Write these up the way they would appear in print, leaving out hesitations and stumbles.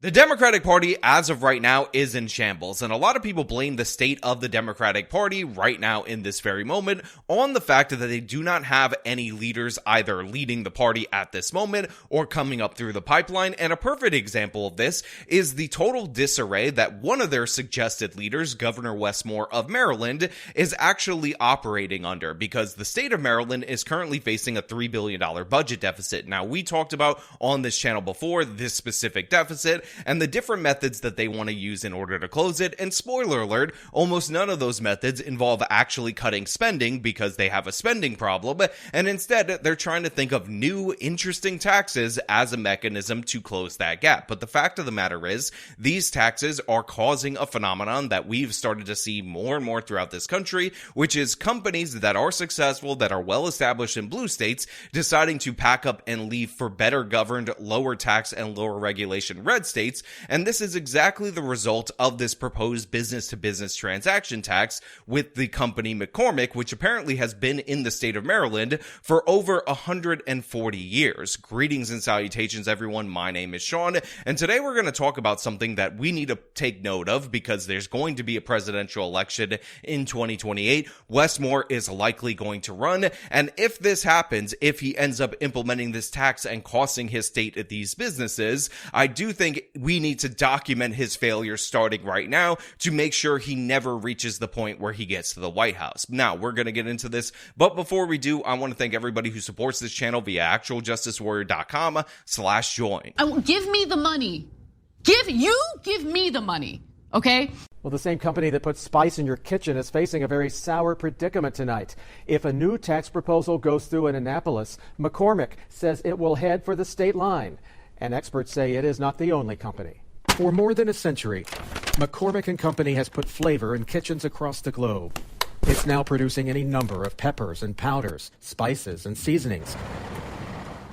The Democratic Party, as of right now, is in shambles, and a lot of people blame the state of the Democratic Party right now in this very moment on the fact that they do not have any leaders either leading the party at this moment or coming up through the pipeline. And a perfect example of this is the total disarray that one of their suggested leaders, Governor Wes Moore of Maryland, is actually operating under, because the state of Maryland is currently facing a $3 billion budget deficit. Now, we talked about on this channel before this specific deficit and the different methods that they want to use in order to close it. And spoiler alert, almost none of those methods involve actually cutting spending because they have a spending problem. And instead, they're trying to think of new, interesting taxes as a mechanism to close that gap. But the fact of the matter is, these taxes are causing a phenomenon that we've started to see more and more throughout this country, which is companies that are successful, that are well established in blue states, deciding to pack up and leave for better governed, lower tax and lower regulation red states. And this is exactly the result of this proposed business-to-business transaction tax with the company McCormick, which apparently has been in the state of Maryland for over 140 years. Greetings and salutations, everyone. My name is Sean, and today we're going to talk about something that we need to take note of because there's going to be a presidential election in 2028. Wes Moore is likely going to run, and if this happens, if he ends up implementing this tax and costing his state at these businesses, I do think we need to document his failures starting right now to make sure he never reaches the point where he gets to the White House. Now, we're going to get into this, but before we do, I want to thank everybody who supports this channel via actualjusticewarrior.com/join. Give me the money. Give me the money, okay? Well, the same company that puts spice in your kitchen is facing a very sour predicament tonight. If a new tax proposal goes through in Annapolis, McCormick says it will head for the state line. And experts say it is not the only company. For more than a century, McCormick & Company has put flavor in kitchens across the globe. It's now producing any number of peppers and powders, spices and seasonings.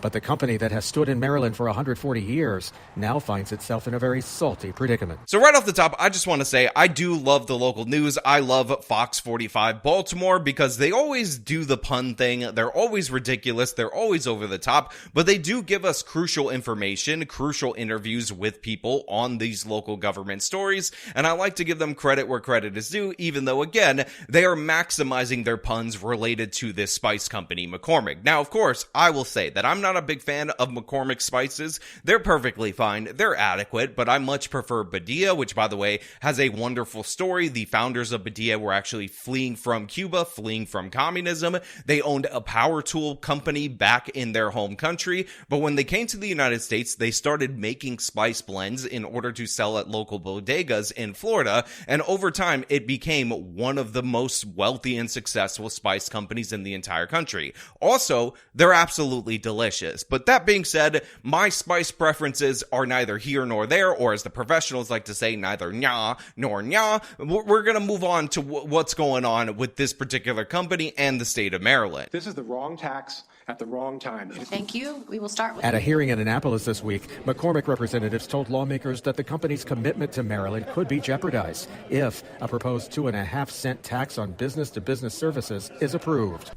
But the company that has stood in Maryland for 140 years now finds itself in a very salty predicament. So right off the top, I just want to say I do love the local news. I love Fox 45 Baltimore because they always do the pun thing. They're always ridiculous. They're always over the top, but they do give us crucial information, crucial interviews with people on these local government stories. And I like to give them credit where credit is due, even though, again, they are maximizing their puns related to this spice company, McCormick. Now, of course, I will say that I'm not a big fan of McCormick spices. They're perfectly fine. They're adequate, but I much prefer Badia, which, by the way, has a wonderful story. The founders of Badia were actually fleeing from Cuba, fleeing from communism. They owned a power tool company back in their home country, but when they came to the United States, they started making spice blends in order to sell at local bodegas in Florida, and over time, it became one of the most wealthy and successful spice companies in the entire country. Also, they're absolutely delicious. But that being said, my spice preferences are neither here nor there, or as the professionals like to say, neither nya nor nya. We're going to move on to what's going on with this particular company and the state of Maryland. This is the wrong tax at the wrong time. Thank you. We will start with... At a hearing in Annapolis this week, McCormick representatives told lawmakers that the company's commitment to Maryland could be jeopardized if a proposed 2.5-cent tax on business-to-business services is approved.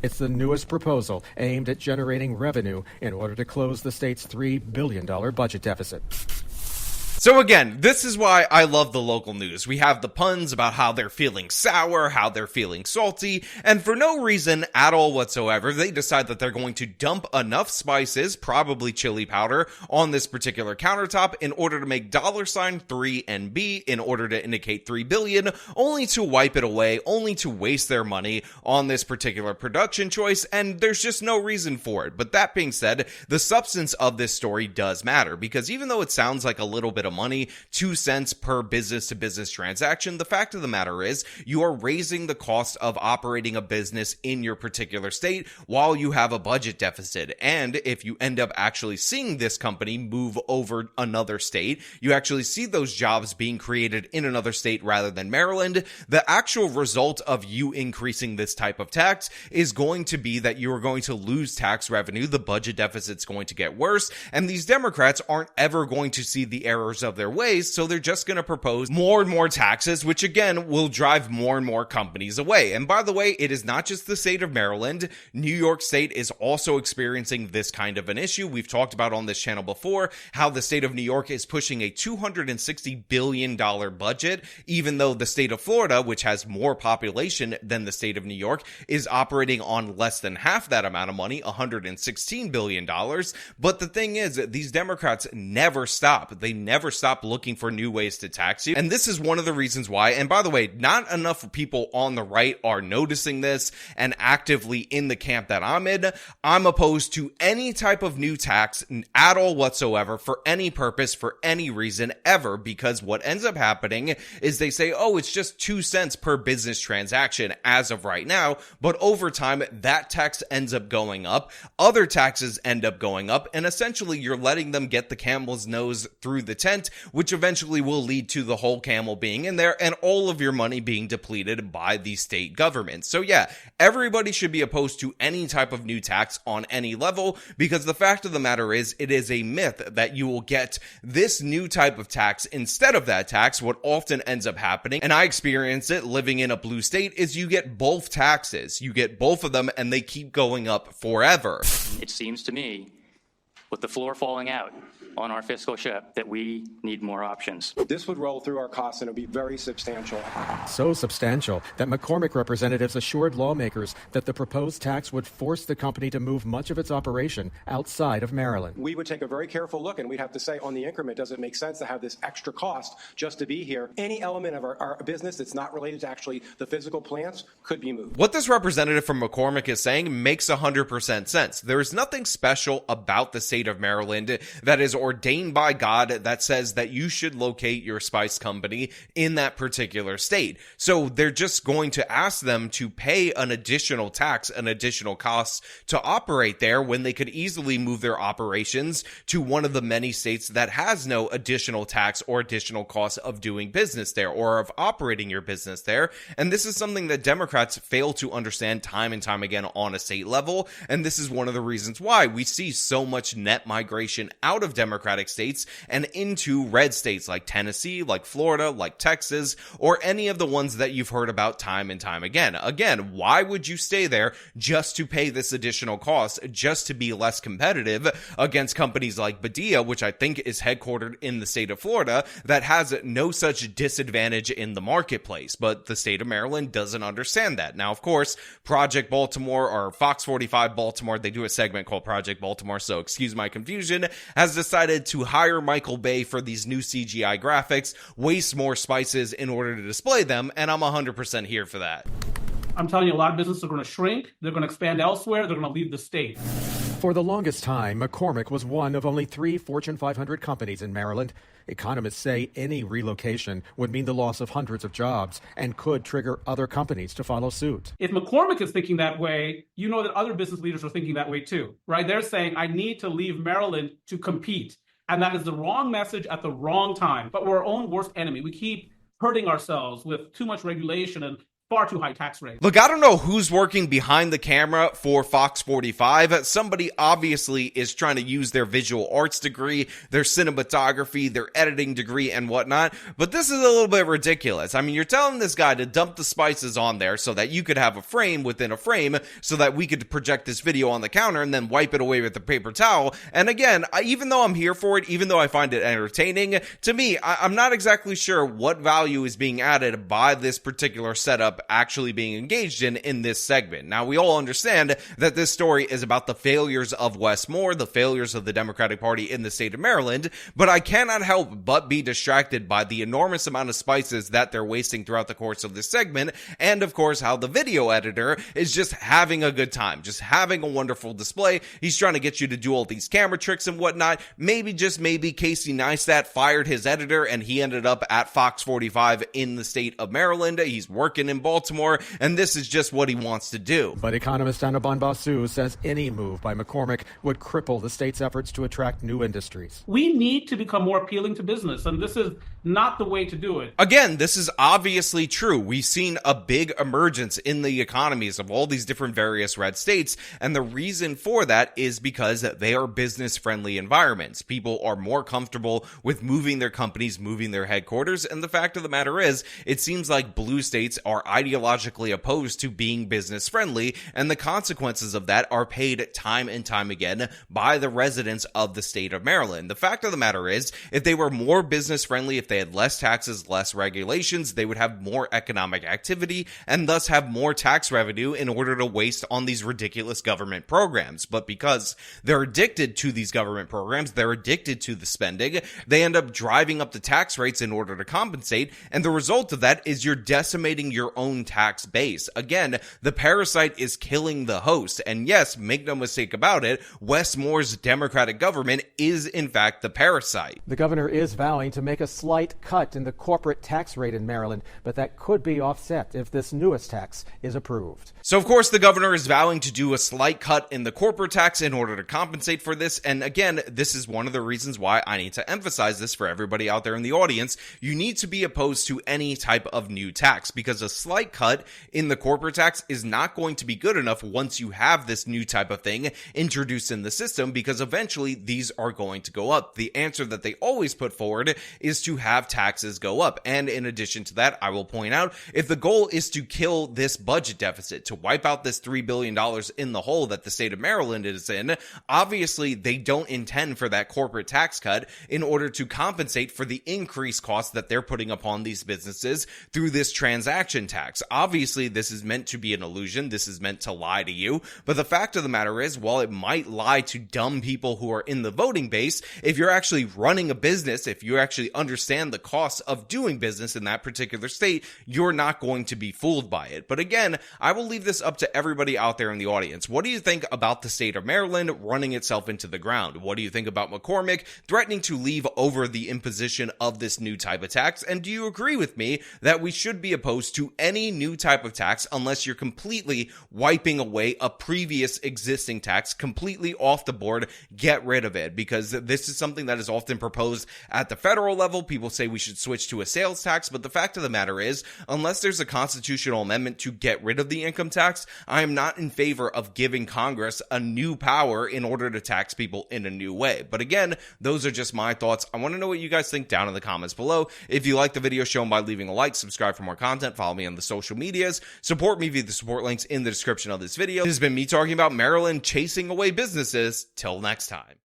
It's the newest proposal aimed at generating revenue in order to close the state's $3 billion budget deficit. So again, this is why I love the local news. We have the puns about how they're feeling sour, how they're feeling salty, and for no reason at all whatsoever, they decide that they're going to dump enough spices, probably chili powder, on this particular countertop in order to make $3 and B in order to indicate $3 billion, only to wipe it away, only to waste their money on this particular production choice, and there's just no reason for it. But that being said, the substance of this story does matter, because even though it sounds like a little bit of money, 2 cents per business-to-business transaction, the fact of the matter is you are raising the cost of operating a business in your particular state while you have a budget deficit. And if you end up actually seeing this company move over another state, you actually see those jobs being created in another state rather than Maryland, the actual result of you increasing this type of tax is going to be that you are going to lose tax revenue, the budget deficit's going to get worse, and these Democrats aren't ever going to see the errors followers of their ways, so they're just going to propose more and more taxes, which again will drive more and more companies away. And by the way, it is not just the state of Maryland. New York State is also experiencing this kind of an issue. We've talked about on this channel before how the state of New York is pushing a $260 billion budget, even though the state of Florida, which has more population than the state of New York, is operating on less than half that amount of money, $116 billion. But the thing is, these Democrats never stop. They never stop looking for new ways to tax you. And this is one of the reasons why, and by the way, not enough people on the right are noticing this and actively in the camp that I'm in. I'm opposed to any type of new tax at all whatsoever, for any purpose, for any reason ever, because what ends up happening is they say, oh, it's just 2 cents per business transaction as of right now, but over time that tax ends up going up, other taxes end up going up, and essentially you're letting them get the camel's nose through the tent, which eventually will lead to the whole camel being in there and all of your money being depleted by the state government. So yeah, everybody should be opposed to any type of new tax on any level, because the fact of the matter is, it is a myth that you will get this new type of tax instead of that tax. What often ends up happening, and I experience it living in a blue state, is you get both taxes. You get both of them and they keep going up forever. It seems to me, with the floor falling out on our fiscal ship, that we need more options. This would roll through our costs and it would be very substantial. So substantial that McCormick representatives assured lawmakers that the proposed tax would force the company to move much of its operation outside of Maryland. We would take a very careful look and we'd have to say on the increment, does it make sense to have this extra cost just to be here? Any element of our business that's not related to actually the physical plants could be moved. What this representative from McCormick is saying makes 100% sense. There is nothing special about the state of Maryland that is ordained by God that says that you should locate your spice company in that particular state. So they're just going to ask them to pay an additional tax, an additional cost to operate there, when they could easily move their operations to one of the many states that has no additional tax or additional cost of doing business there or of operating your business there. And this is something that Democrats fail to understand time and time again on a state level. And this is one of the reasons why we see so much net migration out of Democratic states and into red states like Tennessee, like Florida, like Texas, or any of the ones that you've heard about time and time again. Again, why would you stay there just to pay this additional cost, just to be less competitive against companies like Badia, which I think is headquartered in the state of Florida, that has no such disadvantage in the marketplace? But the state of Maryland doesn't understand that. Now, of course, Project Baltimore, or Fox 45 Baltimore, they do a segment called Project Baltimore, so excuse my confusion, has decided to hire Michael Bay for these new CGI graphics, waste more spices in order to display them, and I'm 100% here for that. I'm telling you, a lot of businesses are going to shrink, they're going to expand elsewhere, they're going to leave the state. For the longest time, McCormick was one of only 3 Fortune 500 companies in Maryland. Economists say any relocation would mean the loss of hundreds of jobs and could trigger other companies to follow suit. If McCormick is thinking that way, you know that other business leaders are thinking that way too, right? They're saying, I need to leave Maryland to compete. And that is the wrong message at the wrong time. But we're our own worst enemy. We keep hurting ourselves with too much regulation and far too high tax rates. Look, I don't know who's working behind the camera for Fox 45. Somebody obviously is trying to use their visual arts degree, their cinematography, their editing degree, and whatnot. But this is a little bit ridiculous. I mean, you're telling this guy to dump the spices on there so that you could have a frame within a frame so that we could project this video on the counter and then wipe it away with a paper towel. And again, even though I'm here for it, even though I find it entertaining, to me, I'm not exactly sure what value is being added by this particular setup actually being engaged in this segment. Now, we all understand that this story is about the failures of Wes Moore, the failures of the Democratic Party in the state of Maryland, but I cannot help but be distracted by the enormous amount of spices that they're wasting throughout the course of this segment, and of course how the video editor is just having a good time, just having a wonderful display. He's trying to get you to do all these camera tricks and whatnot. Maybe, just maybe, Casey Neistat fired his editor and he ended up at Fox 45 in the state of Maryland. He's working in Baltimore. Baltimore, and this is just what he wants to do. But economist Anna Bonbasu says any move by McCormick would cripple the state's efforts to attract new industries. We need to become more appealing to business, and this is not the way to do it. Again, this is obviously true. We've seen a big emergence in the economies of all these different various red states, and the reason for that is because they are business-friendly environments. People are more comfortable with moving their companies, moving their headquarters, and the fact of the matter is, it seems like blue states are ideologically opposed to being business-friendly, and the consequences of that are paid time and time again by the residents of the state of Maryland. The fact of the matter is, if they were more business-friendly, if they had less taxes, less regulations, they would have more economic activity and thus have more tax revenue in order to waste on these ridiculous government programs. But because they're addicted to these government programs, they're addicted to the spending, they end up driving up the tax rates in order to compensate, and the result of that is you're decimating your own tax base. Again, the parasite is killing the host, and yes, make no mistake about it, Wes Moore's Democratic government is in fact the parasite. The governor is vowing to make a slight cut in the corporate tax rate in Maryland, but that could be offset if this newest tax is approved. So of course the governor is vowing to do a slight cut in the corporate tax in order to compensate for this, and again, this is one of the reasons why I need to emphasize this for everybody out there in the audience. You need to be opposed to any type of new tax, because a slight cut in the corporate tax is not going to be good enough once you have this new type of thing introduced in the system, because eventually these are going to go up. The answer that they always put forward is to have taxes go up, and in addition to that, I will point out, if the goal is to kill this budget deficit, to wipe out this $3 billion in the hole that the state of Maryland is in, obviously they don't intend for that corporate tax cut in order to compensate for the increased costs that they're putting upon these businesses through this transaction tax. Obviously, this is meant to be an illusion. This is meant to lie to you. But the fact of the matter is, while it might lie to dumb people who are in the voting base, if you're actually running a business, if you actually understand the costs of doing business in that particular state, you're not going to be fooled by it. But again, I will leave this up to everybody out there in the audience. What do you think about the state of Maryland running itself into the ground? What do you think about McCormick threatening to leave over the imposition of this new type of tax? And do you agree with me that we should be opposed to any new type of tax unless you're completely wiping away a previous existing tax completely off the board? Get rid of it, because this is something that is often proposed at the federal level. People say we should switch to a sales tax, but the fact of the matter is, unless there's a constitutional amendment to get rid of the income tax, I am not in favor of giving Congress a new power in order to tax people in a new way. But again, those are just my thoughts. I want to know what you guys think down in the comments below. If you like the video, show them by leaving a like, subscribe for more content, follow me on the social medias, support me via the support links in the description of this video. This has been me talking about Maryland chasing away businesses. Till next time.